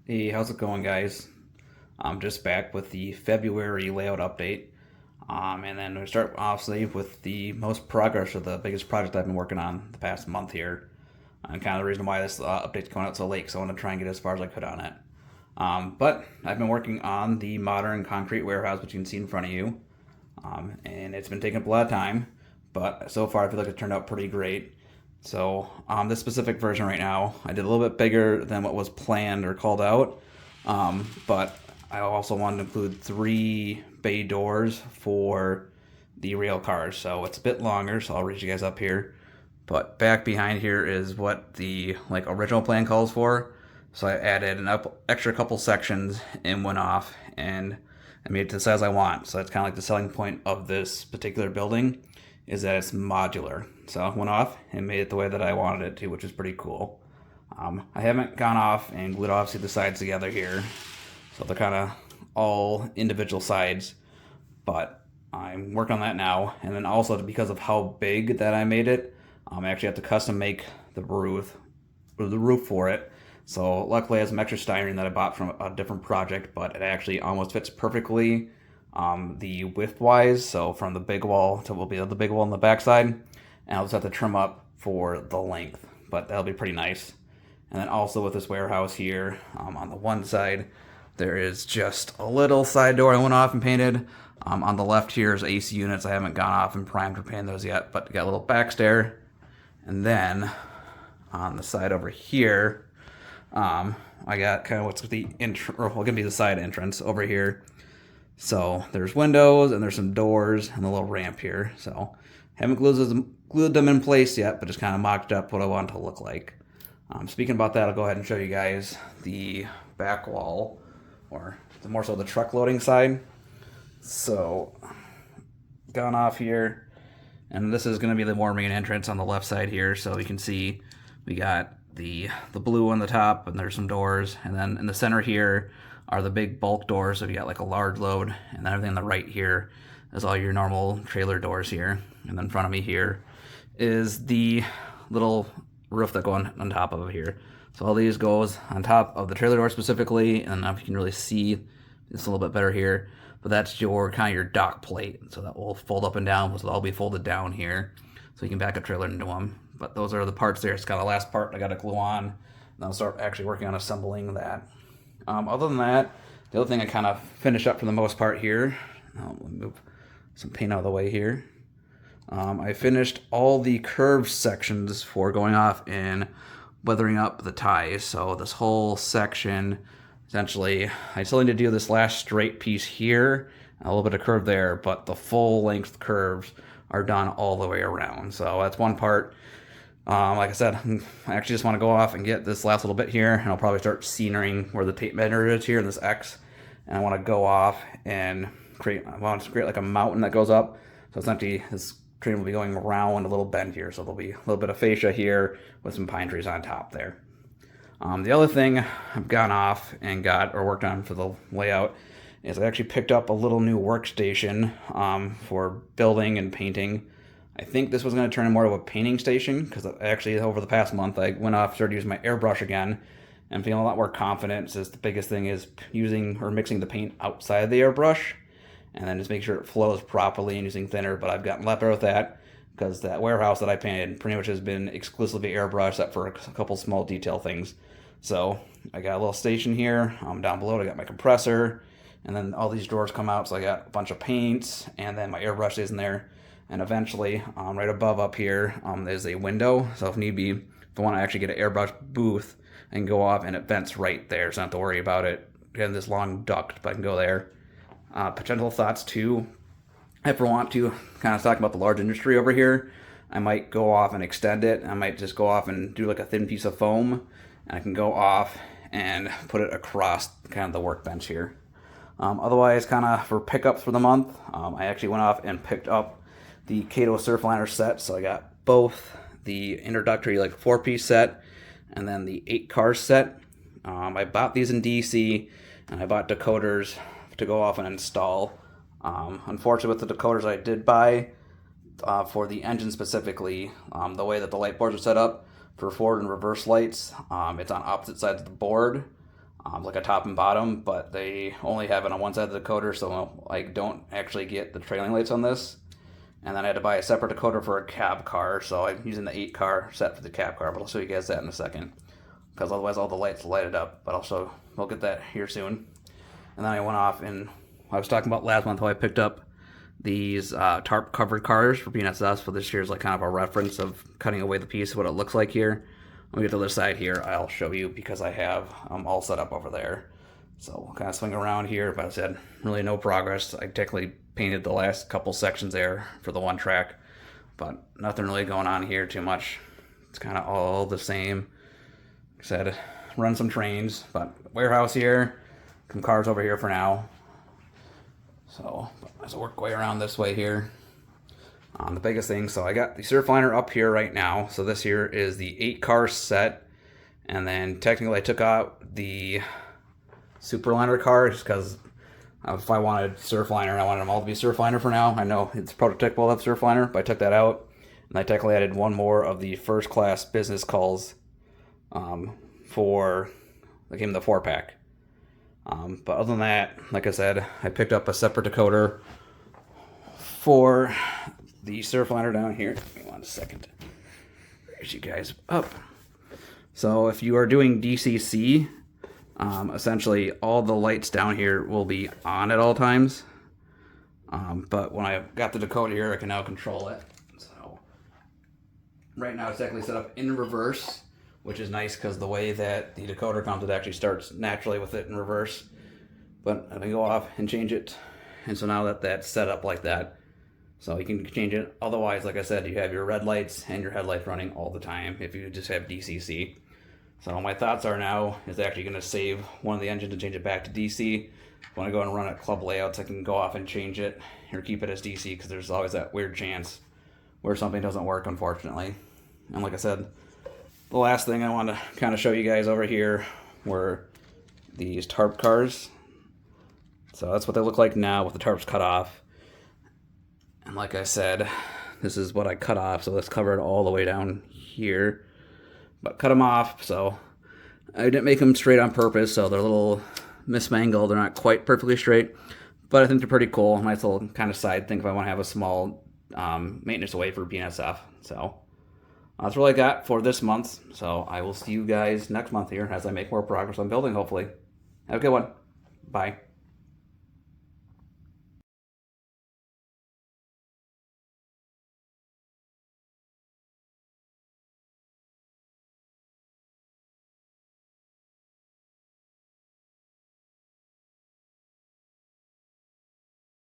Hey, how's it going, guys? I'm just back with the February layout update. And then we start obviously with the most progress or the biggest project I've been working on the past month here. And kind of the reason why this update's coming out so late, because I want to try and get as far as I could on it. But I've been working on the modern concrete warehouse, which you can see in front of you. And it's been taking up a lot of time, but so far I feel like it turned out pretty great. So this specific version right now, I did a little bit bigger than what was planned or called out, but I also wanted to include 3 bay doors for the rail cars. So it's a bit longer, so I'll read you guys up here. But back behind here is what the original plan calls for. So I added an extra couple sections and went off and I made it to the size I want. So that's kind of like the selling point of this particular building is that it's modular. So I went off and made it the way that I wanted it to, which is pretty cool. I haven't gone off and glued obviously the sides together here. So they're kind of all individual sides, but I'm working on that now. And then also because of how big that I made it, I actually have to custom make the roof for it. So luckily, I have some extra styrene that I bought from a different project, but it actually almost fits perfectly the width wise. So from the big wall to will be the big wall on the backside, and I'll just have to trim up for the length, but that'll be pretty nice. And then also with this warehouse here, on the one side, there is just a little side door I went off and painted. On the left here is AC units. I haven't gone off and primed or painted those yet, but got a little back stair. And then on the side over here, I got kind of what's the gonna be the side entrance over here. So there's windows and there's some doors and a little ramp here. So haven't glued them in place yet, but just kind of mocked up what I want it to look like. Speaking about that, I'll go ahead and show you guys the back wall, or more so the truck loading side. So gone off here, and this is going to be the more main entrance on the left side here. So you can see we got the blue on the top, and there's some doors, and then in the center here are the big bulk doors. So you got like a large load, and then everything on the right here is all your normal trailer doors here. And then in front of me here is the little roof that go on top of it here. So all these goes on top of the trailer door specifically, and if you can really see, it's a little bit better here. But that's your kind of your dock plate, so that will fold up and down. So they'll all be folded down here, so you can back a trailer into them. But those are the parts there. It's kind of the last part I got to glue on, and I'll start actually working on assembling that. Other than that, the other thing I kind of finished up for the most part here. Let me move some paint out of the way here. I finished all the curved sections for going off and weathering up the ties. So this whole section, essentially, I still need to do this last straight piece here, a little bit of curve there, but the full length curves are done all the way around. So that's one part. Like I said, I actually just want to go off and get this last little bit here, and I'll probably start scenering where the tape measure is here in this X. And I want to go off and I want to create like a mountain that goes up. So essentially, this train will be going around a little bend here. So there'll be a little bit of fascia here with some pine trees on top there. The other thing I've gone off and got or worked on for the layout is I actually picked up a little new workstation for building and painting. I think this was going to turn into more of a painting station because actually over the past month I went off, started using my airbrush again, and feeling a lot more confident. Since the biggest thing is using or mixing the paint outside of the airbrush, and then just make sure it flows properly and using thinner. But I've gotten a lot better with that because that warehouse that I painted pretty much has been exclusively airbrush, except for a couple small detail things. So I got a little station here. Down below I got my compressor, and then all these drawers come out. So I got a bunch of paints, and then my airbrush is in there. And eventually, right above up here, there's a window. So if need be, if I want to actually get an airbrush booth and go off, and it vents right there, so I don't have to worry about it getting this long duct, but I can go there. Potential thoughts too. If I want to, kind of talking about the large industry over here, I might go off and extend it. I might just go off and do like a thin piece of foam, and I can go off and put it across kind of the workbench here. Otherwise, kind of for pickups for the month, I actually went off and picked up the Kato Surfliner set. So I got both the introductory 4-piece set and then the 8-car set. I bought these in DC, and I bought decoders to go off and install. Unfortunately, with the decoders I did buy for the engine specifically, the way that the light boards are set up for forward and reverse lights, it's on opposite sides of the board. like a top and bottom, but they only have it on one side of the decoder, so I don't actually get the trailing lights on this. And then I had to buy a separate decoder for a cab car, so I'm using the 8 car set for the cab car, but I'll show you guys that in a second, because otherwise all the lights lighted up, but we'll get that here soon. And then I went off, and I was talking about last month how I picked up these tarp covered cars for BNSS for this year's, like kind of a reference of cutting away the piece, what it looks like here. Let me get to the other side here, I'll show you, because I have all set up over there. So we'll kind of swing around here, but I said really no progress. I technically painted the last couple sections there for the one track, but nothing really going on here too much. It's kind of all the same. Like I said, run some trains, but warehouse here, some cars over here for now. So let's work way around this way here. The biggest thing, so I got the Surfliner up here right now. So this here is the 8 car set, and then technically I took out the Superliner car just because if I wanted Surfliner, I wanted them all to be Surfliner for now. I know it's prototypical of Surfliner, but I took that out, and I technically added one more of the first class business calls for that came in the 4-pack. But other than that, like I said, I picked up a separate decoder for the Surfliner down here. Give me 1 second. Raise you guys up. So if you are doing DCC, essentially all the lights down here will be on at all times. But when I got the decoder here, I can now control it. So right now it's actually set up in reverse, which is nice because the way that the decoder comes, it actually starts naturally with it in reverse. But I can go off and change it. And so now that's set up like that, so you can change it. Otherwise, like I said, you have your red lights and your headlights running all the time if you just have DCC. So my thoughts are now is actually going to save one of the engines and change it back to DC. When I go and run at club layouts, I can go off and change it or keep it as DC, because there's always that weird chance where something doesn't work, unfortunately. And like I said, the last thing I want to kind of show you guys over here were these tarp cars. So that's what they look like now with the tarps cut off. And like I said, this is what I cut off, so let's cover it all the way down here. But cut them off, so I didn't make them straight on purpose, so they're a little mismangled. They're not quite perfectly straight, but I think they're pretty cool. Nice little kind of side thing if I want to have a small maintenance away for BNSF. So that's what I got for this month. So I will see you guys next month here as I make more progress on building, hopefully. Have a good one. Bye.